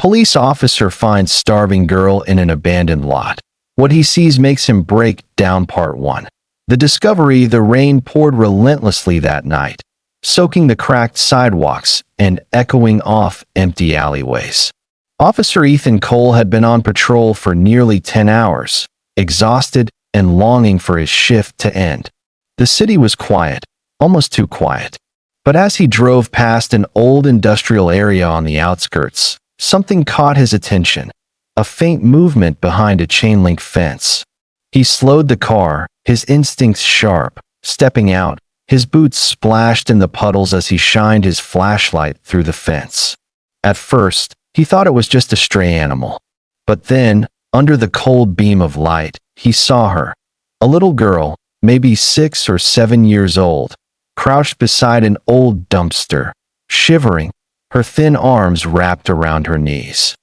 Police officer finds starving girl in an abandoned lot. What he sees makes him break down. Part 1. The discovery. The rain poured relentlessly that night, soaking the cracked sidewalks and echoing off empty alleyways. Officer Ethan Cole had been on patrol for nearly 10 hours, exhausted and longing for his shift to end. The city was quiet, almost too quiet. But as he drove past an old industrial area on the outskirts, something caught his attention, a faint movement behind a chain-link fence. He slowed the car, his instincts sharp. Stepping out, his boots splashed in the puddles as he shined his flashlight through the fence. At first, he thought it was just a stray animal. But then, under the cold beam of light, he saw her, a little girl, maybe 6 or 7 years old, crouched beside an old dumpster, shivering, her thin arms wrapped around her knees.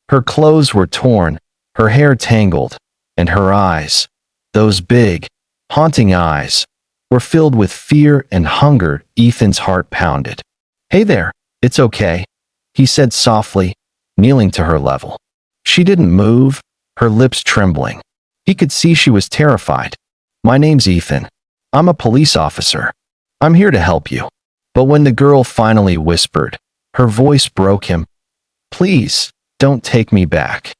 Her clothes were torn, her hair tangled, and her eyes, those big, haunting eyes, were filled with fear and hunger. Ethan's heart pounded. "Hey there, it's okay," he said softly, kneeling to her level. She didn't move, her lips trembling. He could see she was terrified. "My name's Ethan. I'm a police officer. I'm here to help you." But when the girl finally whispered, her voice broke him. "Please, don't take me back."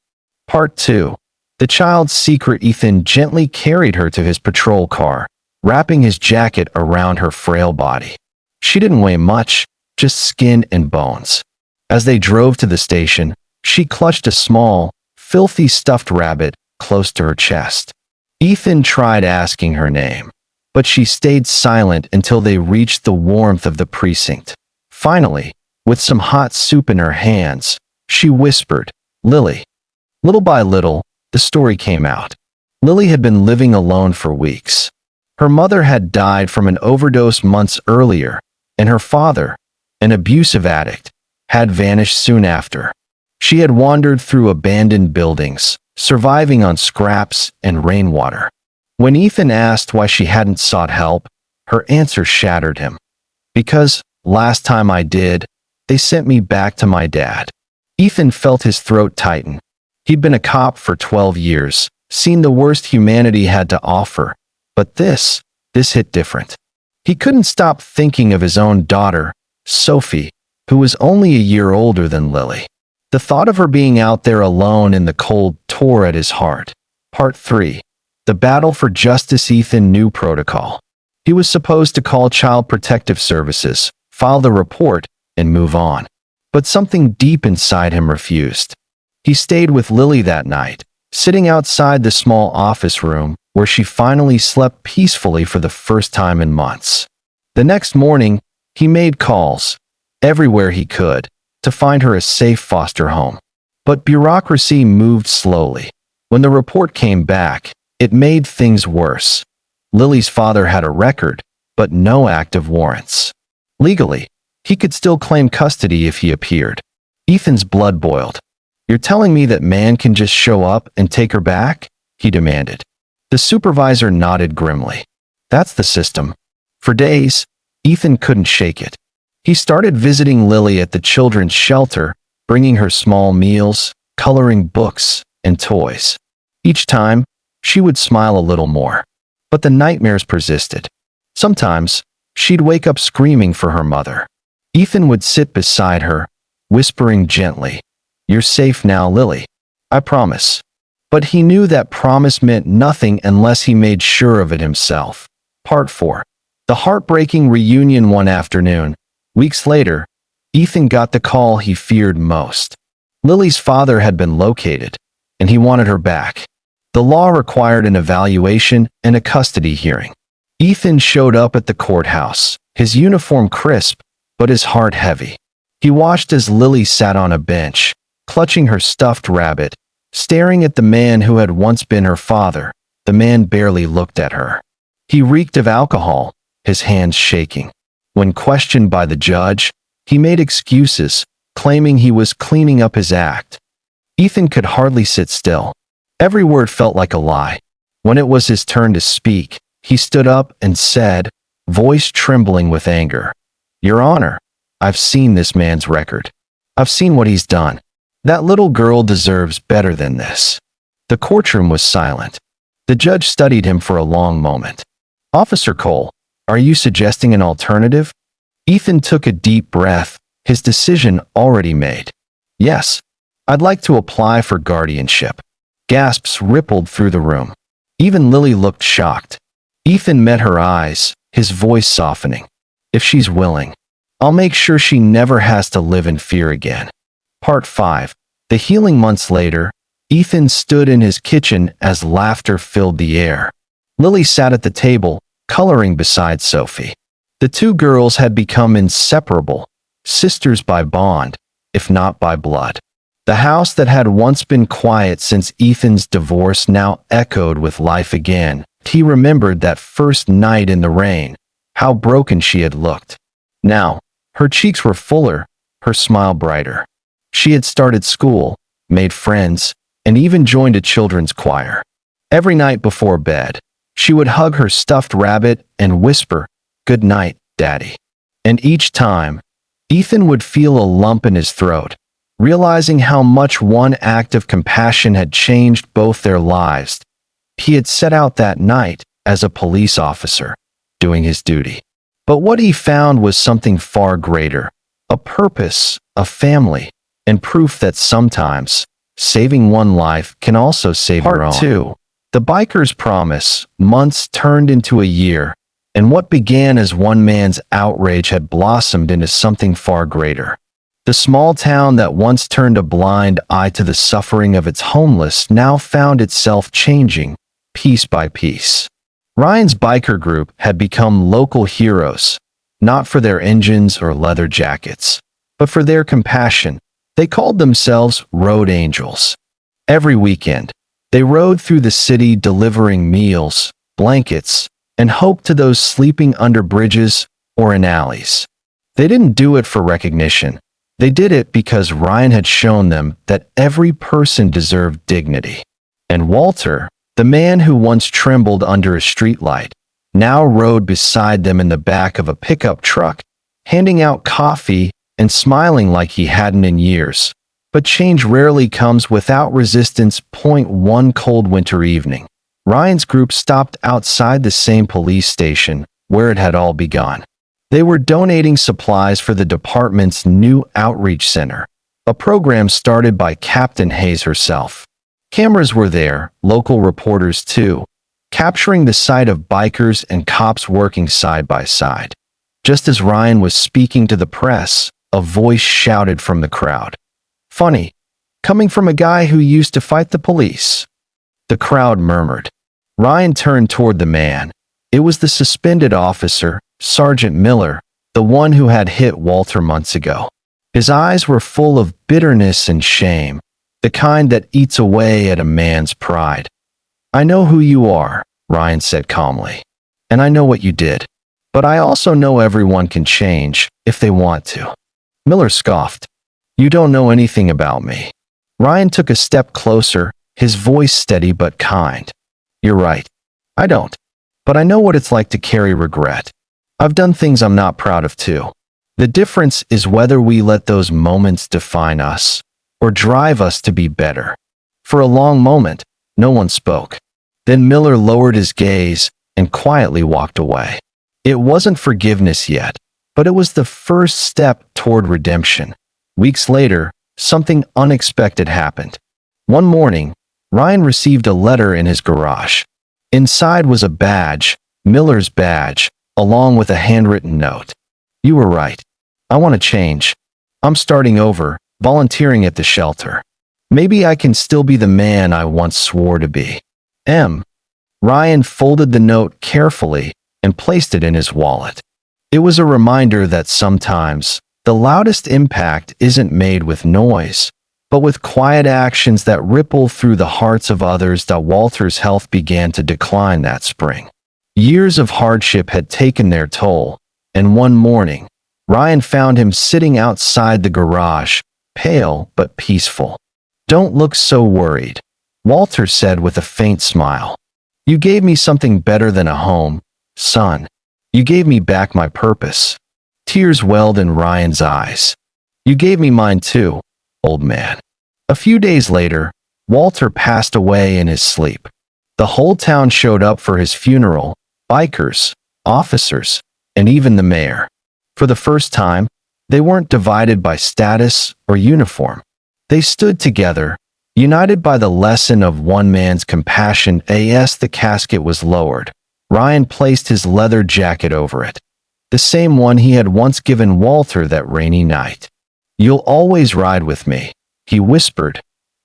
Part 2. The child's secret. Ethan gently carried her to his patrol car, wrapping his jacket around her frail body. She didn't weigh much, just skin and bones. As they drove to the station, she clutched a small, filthy stuffed rabbit close to her chest. Ethan tried asking her name, but she stayed silent until they reached the warmth of the precinct. Finally, with some hot soup in her hands, she whispered, "Lily." Little by little, the story came out. Lily had been living alone for weeks. Her mother had died from an overdose months earlier, and her father, an abusive addict, had vanished soon after. She had wandered through abandoned buildings, surviving on scraps and rainwater. When Ethan asked why she hadn't sought help, her answer shattered him. "Because, last time I did, they sent me back to my dad." Ethan felt his throat tighten. He'd been a cop for 12 years, seen the worst humanity had to offer, but this hit different. He couldn't stop thinking of his own daughter, Sophie, who was only a year older than Lily. The thought of her being out there alone in the cold tore at his heart. Part 3. The battle for justice. Ethan knew protocol. He was supposed to call Child Protective Services, file the report, and move on. But something deep inside him refused. He stayed with Lily that night, sitting outside the small office room where she finally slept peacefully for the first time in months. The next morning, he made calls, everywhere he could, to find her a safe foster home. But bureaucracy moved slowly. When the report came back, it made things worse. Lily's father had a record, but no active warrants. Legally, he could still claim custody if he appeared. Ethan's blood boiled. "You're telling me that man can just show up and take her back?" he demanded. The supervisor nodded grimly. "That's the system." For days, Ethan couldn't shake it. He started visiting Lily at the children's shelter, bringing her small meals, coloring books, and toys. Each time, she would smile a little more. But the nightmares persisted. Sometimes, she'd wake up screaming for her mother. Ethan would sit beside her, whispering gently, "You're safe now, Lily. I promise." But he knew that promise meant nothing unless he made sure of it himself. Part 4. The heartbreaking reunion. One afternoon, weeks later, Ethan got the call he feared most. Lily's father had been located, and he wanted her back. The law required an evaluation and a custody hearing. Ethan showed up at the courthouse, his uniform crisp, but his heart heavy. He watched as Lily sat on a bench, clutching her stuffed rabbit, staring at the man who had once been her father. The man barely looked at her. He reeked of alcohol, his hands shaking. When questioned by the judge, he made excuses, claiming he was cleaning up his act. Ethan could hardly sit still. Every word felt like a lie. When it was his turn to speak, he stood up and said, voice trembling with anger, "Your Honor, I've seen this man's record. I've seen what he's done. That little girl deserves better than this." The courtroom was silent. The judge studied him for a long moment. "Officer Cole, are you suggesting an alternative?" Ethan took a deep breath, his decision already made. "Yes, I'd like to apply for guardianship." Gasps rippled through the room. Even Lily looked shocked. Ethan met her eyes, his voice softening. "If she's willing, I'll make sure she never has to live in fear again." Part 5. The healing months later, Ethan stood in his kitchen as laughter filled the air. Lily sat at the table, coloring beside Sophie. The two girls had become inseparable, sisters by bond, if not by blood. The house that had once been quiet since Ethan's divorce now echoed with life again. He remembered that first night in the rain, how broken she had looked. Now, her cheeks were fuller, her smile brighter. She had started school, made friends, and even joined a children's choir. Every night before bed, she would hug her stuffed rabbit and whisper, "Good night, Daddy." And each time, Ethan would feel a lump in his throat, realizing how much one act of compassion had changed both their lives. He had set out that night as a police officer, doing his duty. But what he found was something far greater, a purpose, a family, and proof that sometimes saving one life can also save your own. Part 2. The biker's promise. Months turned into a year, and what began as one man's outrage had blossomed into something far greater. The small town that once turned a blind eye to the suffering of its homeless now found itself changing, piece by piece. Ryan's biker group had become local heroes, not for their engines or leather jackets, but for their compassion. They called themselves road angels. Every weekend, they rode through the city delivering meals, blankets, and hope to those sleeping under bridges or in alleys. They didn't do it for recognition. They did it because Ryan had shown them that every person deserved dignity. And Walter, the man who once trembled under a streetlight, now rode beside them in the back of a pickup truck, handing out coffee and smiling like he hadn't in years. But change rarely comes without resistance. One cold winter evening, Ryan's group stopped outside the same police station where it had all begun. They were donating supplies for the department's new outreach center, a program started by Captain Hayes herself. Cameras were there, local reporters too, capturing the sight of bikers and cops working side by side. Just as Ryan was speaking to the press, a voice shouted from the crowd. "Funny, coming from a guy who used to fight the police." The crowd murmured. Ryan turned toward the man. It was the suspended officer, Sergeant Miller, the one who had hit Walter months ago. His eyes were full of bitterness and shame, the kind that eats away at a man's pride. "I know who you are," Ryan said calmly, "and I know what you did. But I also know everyone can change if they want to." Miller scoffed. "You don't know anything about me." Ryan took a step closer, his voice steady but kind. "You're right. I don't. But I know what it's like to carry regret. I've done things I'm not proud of too. The difference is whether we let those moments define us or drive us to be better." For a long moment, no one spoke. Then Miller lowered his gaze and quietly walked away. It wasn't forgiveness yet, but it was the first step toward redemption. Weeks later, something unexpected happened. One morning, Ryan received a letter in his garage. Inside was a badge, Miller's badge, along with a handwritten note. "You were right. I want to change. I'm starting over, volunteering at the shelter. Maybe I can still be the man I once swore to be. M." Ryan folded the note carefully and placed it in his wallet. It was a reminder that sometimes the loudest impact isn't made with noise, but with quiet actions that ripple through the hearts of others. Walter's health began to decline that spring. Years of hardship had taken their toll, and one morning, Ryan found him sitting outside the garage, pale but peaceful. "Don't look so worried," Walter said with a faint smile. "You gave me something better than a home, son. You gave me back my purpose." Tears welled in Ryan's eyes. "You gave me mine too, old man." A few days later, Walter passed away in his sleep. The whole town showed up for his funeral, bikers, officers, and even the mayor. For the first time, they weren't divided by status or uniform. They stood together, united by the lesson of one man's compassion. As the casket was lowered, Ryan placed his leather jacket over it, the same one he had once given Walter that rainy night. "You'll always ride with me," he whispered.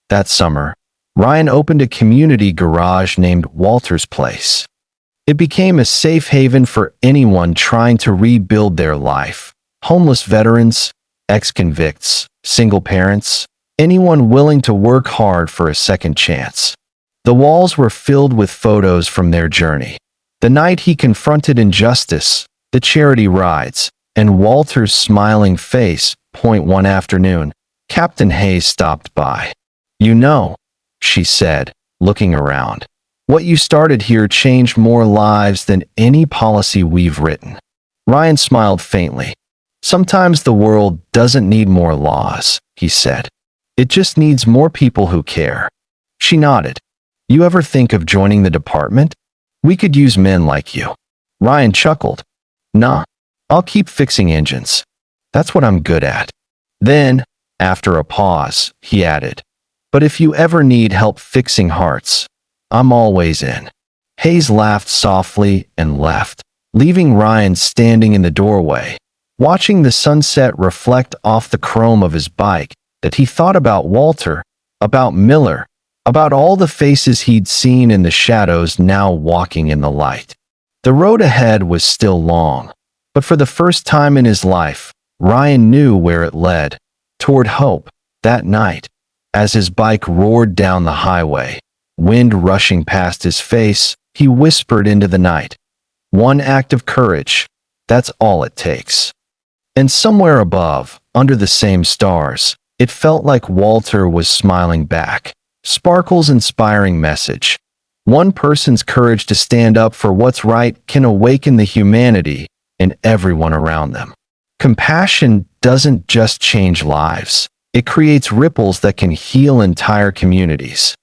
That summer, Ryan opened a community garage named Walter's Place. It became a safe haven for anyone trying to rebuild their life: homeless veterans, ex-convicts, single parents, anyone willing to work hard for a second chance. The walls were filled with photos from their journey: the night he confronted injustice, the charity rides, and Walter's smiling face. One afternoon, Captain Hayes stopped by. "You know," she said, looking around, "what you started here changed more lives than any policy we've written." Ryan smiled faintly. "Sometimes the world doesn't need more laws," he said. "It just needs more people who care." She nodded. "You ever think of joining the department? We could use men like you." Ryan chuckled. "Nah, I'll keep fixing engines. That's what I'm good at." Then, after a pause, he added, "But if you ever need help fixing hearts, I'm always in." Hayes laughed softly and left, leaving Ryan standing in the doorway, watching the sunset reflect off the chrome of his bike. That he thought about Walter, about Miller, about all the faces he'd seen in the shadows now walking in the light. The road ahead was still long, but for the first time in his life, Ryan knew where it led: toward hope. That night, as his bike roared down the highway, wind rushing past his face, he whispered into the night, "One act of courage, that's all it takes." And somewhere above, under the same stars, it felt like Walter was smiling back. Sparkle's inspiring message: one person's courage to stand up for what's right can awaken the humanity in everyone around them. Compassion doesn't just change lives. It creates ripples that can heal entire communities.